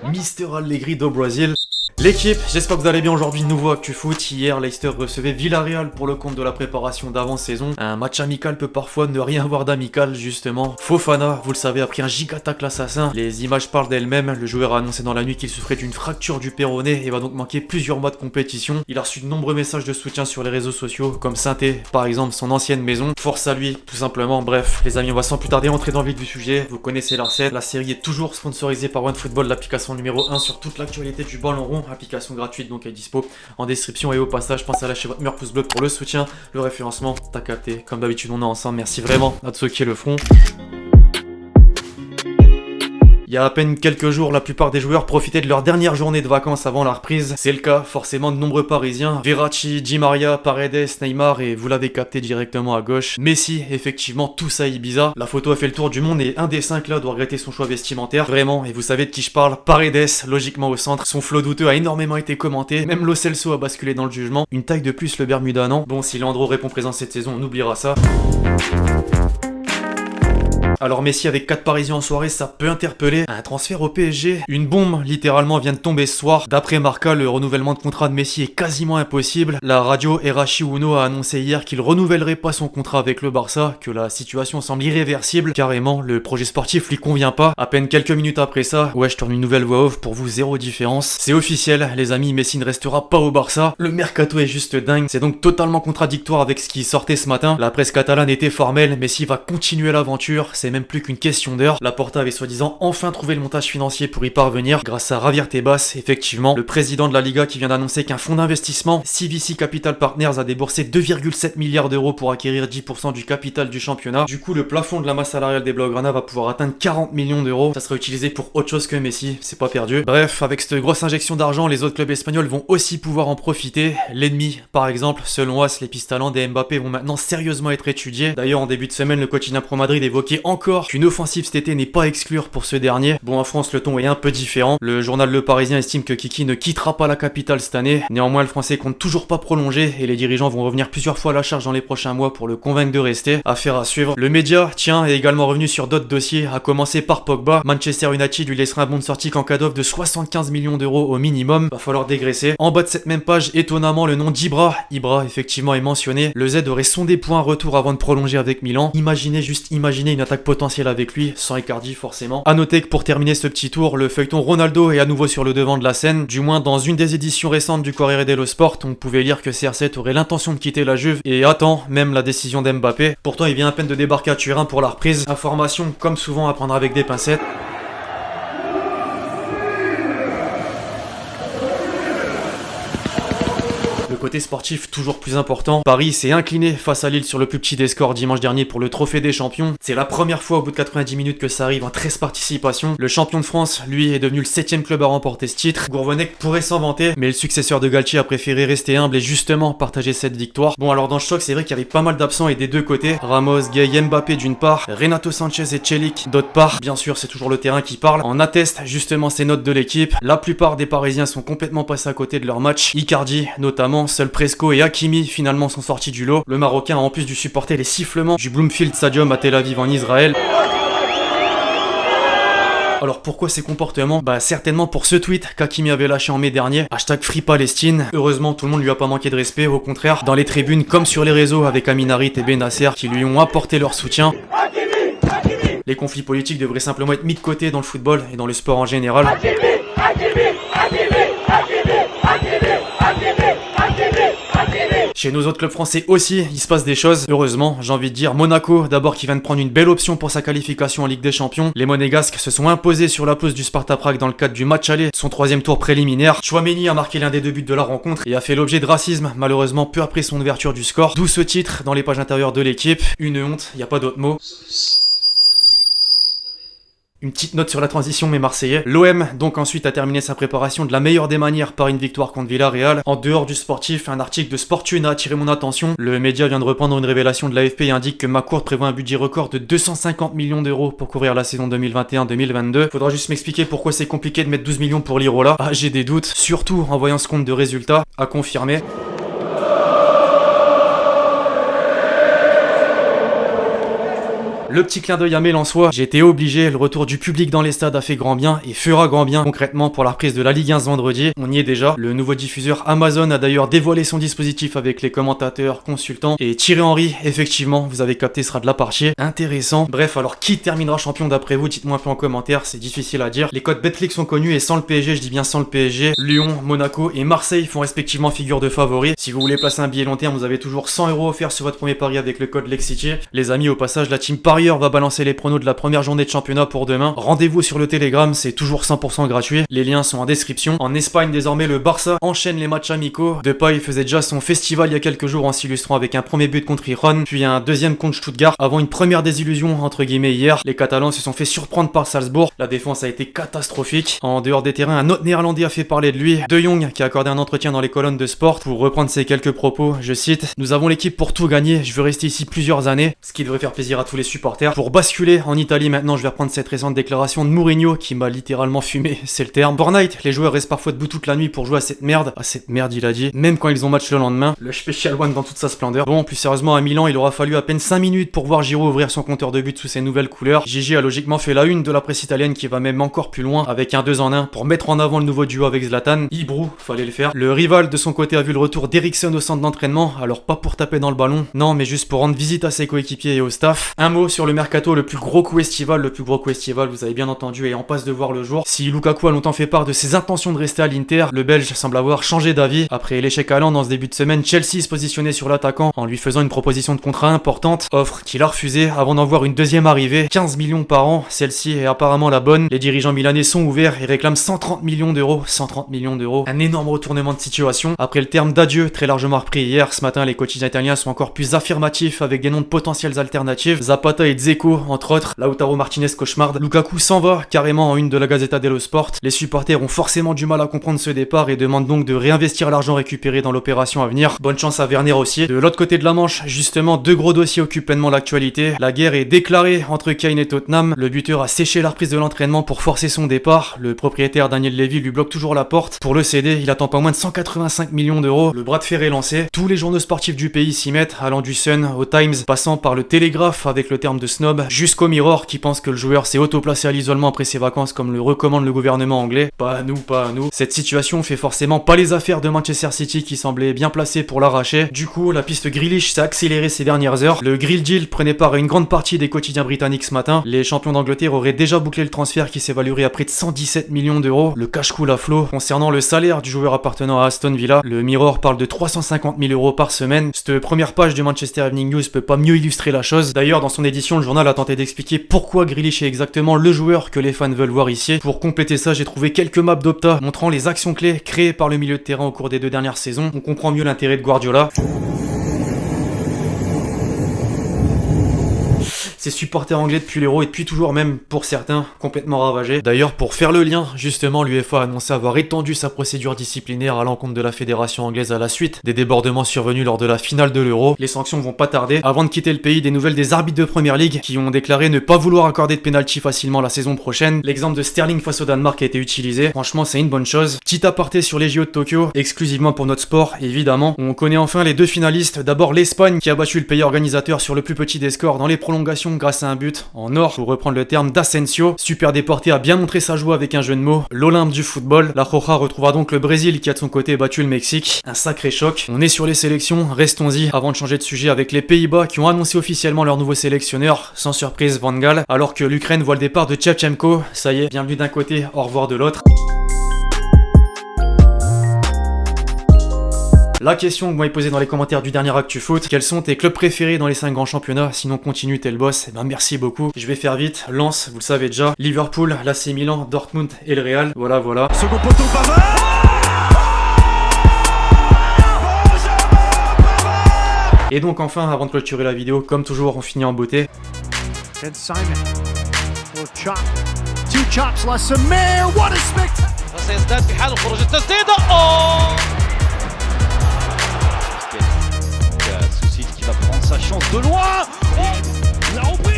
Mister Allegri do Brasil. L'équipe, j'espère que vous allez bien aujourd'hui. Nouveau Actu Foot. Hier, Leicester recevait Villarreal pour le compte de la préparation d'avant-saison. Un match amical peut parfois ne rien avoir d'amical, justement. Fofana, vous le savez, a pris un giga tacle l'assassin. Les images parlent d'elles-mêmes. Le joueur a annoncé dans la nuit qu'il souffrait d'une fracture du péroné et va donc manquer plusieurs mois de compétition. Il a reçu de nombreux messages de soutien sur les réseaux sociaux, comme Sainté, par exemple, son ancienne maison. Force à lui, tout simplement. Bref, les amis, on va sans plus tarder entrer dans le vif du sujet. Vous connaissez la recette. La série est toujours sponsorisée par OneFootball, l'application numéro 1 sur toute l'actualité du ballon rond. Application gratuite donc est dispo en description, et au passage pensez à lâcher votre meilleur pouce bleu pour le soutien, le référencement, t'as capté, comme d'habitude on est ensemble, merci vraiment à tous ceux qui le feront. Il y a à peine quelques jours, la plupart des joueurs profitaient de leur dernière journée de vacances avant la reprise. C'est le cas forcément de nombreux Parisiens. Verratti, Di Maria, Paredes, Neymar et vous l'avez capté directement à gauche, Messi, effectivement tous à Ibiza. La photo a fait le tour du monde et un des 5 là doit regretter son choix vestimentaire. Vraiment, et vous savez de qui je parle, Paredes, logiquement au centre. Son flow douteux a énormément été commenté, même Lo Celso a basculé dans le jugement. Une taille de plus le Bermuda, non? Bon, si Leandro répond présent cette saison, on oubliera ça. Alors Messi avec 4 Parisiens en soirée, ça peut interpeller. Un transfert au PSG, une bombe littéralement vient de tomber ce soir. D'après Marca, le renouvellement de contrat de Messi est quasiment impossible. La radio Erashi Uno a annoncé hier qu'il renouvellerait pas son contrat avec le Barça, que la situation semble irréversible. Carrément, le projet sportif lui convient pas. À peine quelques minutes après ça, ouais, je tourne une nouvelle voix off pour vous, zéro différence. C'est officiel, les amis, Messi ne restera pas au Barça. Le mercato est juste dingue, c'est donc totalement contradictoire avec ce qui sortait ce matin. La presse catalane était formelle, Messi va continuer l'aventure, c'est même plus qu'une question d'heure. Laporta avait soi-disant enfin trouvé le montage financier pour y parvenir grâce à Javier Tebas, effectivement, le président de la Liga qui vient d'annoncer qu'un fonds d'investissement, CVC Capital Partners, a déboursé 2,7 milliards d'euros pour acquérir 10% du capital du championnat. Du coup, le plafond de la masse salariale des Blaugrana va pouvoir atteindre 40 millions d'euros. Ça sera utilisé pour autre chose que Messi, c'est pas perdu. Bref, avec cette grosse injection d'argent, les autres clubs espagnols vont aussi pouvoir en profiter. L'ennemi, par exemple, selon As, les pistes talents des Mbappé vont maintenant sérieusement être étudiés. D'ailleurs, en début de semaine, le quotidien Pro Madrid évoquait encore qu'une offensive cet été n'est pas à exclure pour ce dernier. Bon, en France, le ton est un peu différent. Le journal Le Parisien estime que Kiki ne quittera pas la capitale cette année. Néanmoins, le français compte toujours pas prolonger et les dirigeants vont revenir plusieurs fois à la charge dans les prochains mois pour le convaincre de rester. Affaire à suivre. Le média, tiens, est également revenu sur d'autres dossiers, à commencer par Pogba. Manchester United lui laissera un bon de sortie qu'en cas d'offre de 75 millions d'euros au minimum. Va falloir dégraisser. En bas de cette même page, étonnamment, le nom d'Ibra. Ibra, effectivement, est mentionné. Le Z aurait sondé pour un retour avant de prolonger avec Milan. Imaginez une attaque potentielle avec lui, sans Icardi forcément. A noter que pour terminer ce petit tour, le feuilleton Ronaldo est à nouveau sur le devant de la scène. Du moins, dans une des éditions récentes du Corriere dello Sport, on pouvait lire que CR7 aurait l'intention de quitter la Juve et attend même la décision d'Mbappé. Pourtant, il vient à peine de débarquer à Turin pour la reprise. Information, comme souvent, à prendre avec des pincettes. Côté sportif toujours plus important, Paris s'est incliné face à Lille sur le plus petit des scores dimanche dernier pour le trophée des champions. C'est la première fois au bout de 90 minutes que ça arrive en 13 participations. Le champion de France, lui, est devenu le 7ème club à remporter ce titre. Gourvenec pourrait s'en vanter, mais le successeur de Galtier a préféré rester humble et justement partager cette victoire. Bon, alors dans le choc, c'est vrai qu'il y avait pas mal d'absents et des deux côtés. Ramos, Gueye, Mbappé d'une part, Renato Sanchez et Celik d'autre part. Bien sûr, c'est toujours le terrain qui parle. En atteste justement ces notes de l'équipe. La plupart des Parisiens sont complètement passés à côté de leur match. Icardi notamment. Seul Presco et Hakimi finalement sont sortis du lot. Le Marocain a en plus dû supporter les sifflements du Bloomfield Stadium à Tel Aviv en Israël. Alors pourquoi ces comportements? Bah certainement pour ce tweet qu'Hakimi avait lâché en mai dernier, #FreePalestine. Heureusement tout le monde lui a pas manqué de respect, au contraire, dans les tribunes comme sur les réseaux avec Amin Harit et Benasser qui lui ont apporté leur soutien. Les conflits politiques devraient simplement être mis de côté dans le football et dans le sport en général. Chez nos autres clubs français aussi, il se passe des choses, heureusement, j'ai envie de dire. Monaco, d'abord, qui vient de prendre une belle option pour sa qualification en Ligue des Champions. Les Monégasques se sont imposés sur la pelouse du Sparta Prague dans le cadre du match aller, son 3ème tour préliminaire. Chouameni a marqué l'un des 2 buts de la rencontre et a fait l'objet de racisme, malheureusement peu après son ouverture du score. D'où ce titre dans les pages intérieures de l'équipe. Une honte, y a pas d'autre mot. Une petite note sur la transition, mais marseillais. L'OM donc ensuite a terminé sa préparation de la meilleure des manières par une victoire contre Villarreal. En dehors du sportif, un article de Sportune a attiré mon attention. Le média vient de reprendre une révélation de l'AFP et indique que McCourt prévoit un budget record de 250 millions d'euros pour couvrir la saison 2021-2022. Faudra juste m'expliquer pourquoi c'est compliqué de mettre 12 millions pour l'Irola. Ah, j'ai des doutes, surtout en voyant ce compte de résultats, à confirmer. Le petit clin d'œil à mes Lensois, j'ai été obligé, le retour du public dans les stades a fait grand bien et fera grand bien concrètement pour la reprise de la Ligue 1 ce vendredi. On y est déjà. Le nouveau diffuseur Amazon a d'ailleurs dévoilé son dispositif avec les commentateurs, consultants et Thierry Henry, effectivement, vous avez capté, sera de la partie. Intéressant. Bref, alors qui terminera champion d'après vous? Dites-moi un peu en commentaire, c'est difficile à dire. Les codes Betclic sont connus et sans le PSG, je dis bien sans le PSG, Lyon, Monaco et Marseille font respectivement figure de favoris. Si vous voulez placer un billet long terme, vous avez toujours 100 € offerts sur votre premier pari avec le code LEXCITY. Les amis, au passage, la team parieur va balancer les pronos de la première journée de championnat pour demain. Rendez-vous sur le Telegram, c'est toujours 100% gratuit. Les liens sont en description. En Espagne, désormais, le Barça enchaîne les matchs amicaux. Depay faisait déjà son festival il y a quelques jours en s'illustrant avec un premier but contre Iran, puis un deuxième contre Stuttgart, avant une première désillusion entre guillemets hier. Les Catalans se sont fait surprendre par Salzbourg. La défense a été catastrophique. En dehors des terrains, un autre Néerlandais a fait parler de lui, De Jong, qui a accordé un entretien dans les colonnes de Sport pour reprendre ses quelques propos. Je cite: "Nous avons l'équipe pour tout gagner. Je veux rester ici plusieurs années", ce qui devrait faire plaisir à tous les supporters. Pour basculer en Italie maintenant, je vais reprendre cette récente déclaration de Mourinho qui m'a littéralement fumé, c'est le terme. Fortnite, les joueurs restent parfois debout toute la nuit pour jouer à cette merde. À cette merde, il a dit. Même quand ils ont match le lendemain. Le Special One dans toute sa splendeur. Bon, plus sérieusement, à Milan, il aura fallu à peine 5 minutes pour voir Giroud ouvrir son compteur de but sous ses nouvelles couleurs. Gigi a logiquement fait la une de la presse italienne qui va même encore plus loin avec un 2 en 1 pour mettre en avant le nouveau duo avec Zlatan. Ibru, fallait le faire. Le rival de son côté a vu le retour d'Eriksen au centre d'entraînement, alors pas pour taper dans le ballon, non, mais juste pour rendre visite à ses coéquipiers et au staff. Un mot sur le mercato, le plus gros coup estival, vous avez bien entendu, et en passe de voir le jour. Si Lukaku a longtemps fait part de ses intentions de rester à l'Inter, le Belge semble avoir changé d'avis. Après l'échec à Lens dans ce début de semaine, Chelsea se positionnait sur l'attaquant en lui faisant une proposition de contrat importante, offre qu'il a refusée avant d'en voir une deuxième arrivée, 15 millions par an, celle-ci est apparemment la bonne. Les dirigeants milanais sont ouverts et réclament 130 millions d'euros, 130 millions d'euros, un énorme retournement de situation. Après le terme d'adieu très largement repris hier, ce matin les quotidiens italiens sont encore plus affirmatifs avec des noms de potentielles alternatives, Zapata et Dzeko entre autres. Lautaro Martinez cauchemarde, Lukaku s'en va carrément en une de la Gazzetta dello Sport. Les supporters ont forcément du mal à comprendre ce départ et demandent donc de réinvestir l'argent récupéré dans l'opération à venir. Bonne chance à Werner aussi. De l'autre côté de la Manche, justement, deux gros dossiers occupent pleinement l'actualité. La guerre est déclarée entre Kane et Tottenham. Le buteur a séché la reprise de l'entraînement pour forcer son départ. Le propriétaire Daniel Levy lui bloque toujours la porte. Pour le céder, il attend pas moins de 185 millions d'euros. Le bras de fer est lancé. Tous les journaux sportifs du pays s'y mettent, allant du Sun au Times, passant par le Télégraphe avec le terme de snob, jusqu'au Mirror qui pense que le joueur s'est auto-placé à l'isolement après ses vacances comme le recommande le gouvernement anglais. Pas à nous, pas à nous. Cette situation fait forcément pas les affaires de Manchester City qui semblait bien placé pour l'arracher. Du coup, la piste Grealish s'est accélérée ces dernières heures. Le Grill Deal prenait part à une grande partie des quotidiens britanniques ce matin. Les champions d'Angleterre auraient déjà bouclé le transfert qui s'évaluerait à près de 117 millions d'euros. Le cash coule à flot. Concernant le salaire du joueur appartenant à Aston Villa, le Mirror parle de 350 000 euros par semaine. Cette première page du Manchester Evening News peut pas mieux illustrer la chose. D'ailleurs, dans son édition, le journal a tenté d'expliquer pourquoi Grealish est exactement le joueur que les fans veulent voir ici. Pour compléter ça, j'ai trouvé quelques maps d'Opta montrant les actions clés créées par le milieu de terrain au cours des 2 dernières saisons. On comprend mieux l'intérêt de Guardiola. Ses supporters anglais depuis l'Euro et depuis toujours même, pour certains, complètement ravagés. D'ailleurs, pour faire le lien, justement, l'UEFA a annoncé avoir étendu sa procédure disciplinaire à l'encontre de la fédération anglaise à la suite des débordements survenus lors de la finale de l'Euro. Les sanctions vont pas tarder. Avant de quitter le pays, des nouvelles des arbitres de Première Ligue qui ont déclaré ne pas vouloir accorder de pénalty facilement la saison prochaine. L'exemple de Sterling face au Danemark a été utilisé. Franchement, c'est une bonne chose. Petit aparté sur les JO de Tokyo, exclusivement pour notre sport, évidemment. On connaît enfin les 2 finalistes. D'abord l'Espagne qui a battu le pays organisateur sur le plus petit des scores dans les prolongations grâce à un but en or, pour reprendre le terme d'Asensio. Super Déporté a bien montré sa joie avec un jeu de mots, l'Olympe du football. La Roja retrouvera donc le Brésil qui a de son côté battu le Mexique. Un sacré choc. On est sur les sélections, restons-y avant de changer de sujet avec les Pays-Bas qui ont annoncé officiellement leur nouveau sélectionneur, sans surprise Van Gaal, alors que l'Ukraine voit le départ de Shevchenko. Ça y est, bienvenue d'un côté, au revoir de l'autre. La question que vous m'avez posée dans les commentaires du dernier Actu Foot, quels sont tes clubs préférés dans les 5 grands championnats? Sinon continue, t'es le boss. Eh ben merci beaucoup. Je vais faire vite. Lens, vous le savez déjà. Liverpool, l'AC Milan, Dortmund et le Real. Voilà. Second poteau, Pavard. Et donc enfin, avant de clôturer la vidéo, comme toujours, on finit en beauté. Ben Simon. Chop. 2 chops la Samir. What a spectacle. سيزداد في حال خروج التسديدة. Soucis qui va prendre sa chance de loin. La reprise.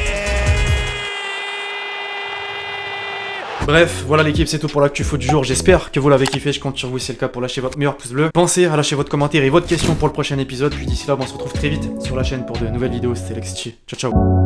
Bref, voilà l'équipe, c'est tout pour l'actu foot du jour. J'espère que vous l'avez kiffé, je compte sur vous si c'est le cas pour lâcher votre meilleur pouce bleu. Pensez à lâcher votre commentaire et votre question pour le prochain épisode. Puis d'ici là, on se retrouve très vite sur la chaîne pour de nouvelles vidéos. C'était LEXCITY. Ciao ciao.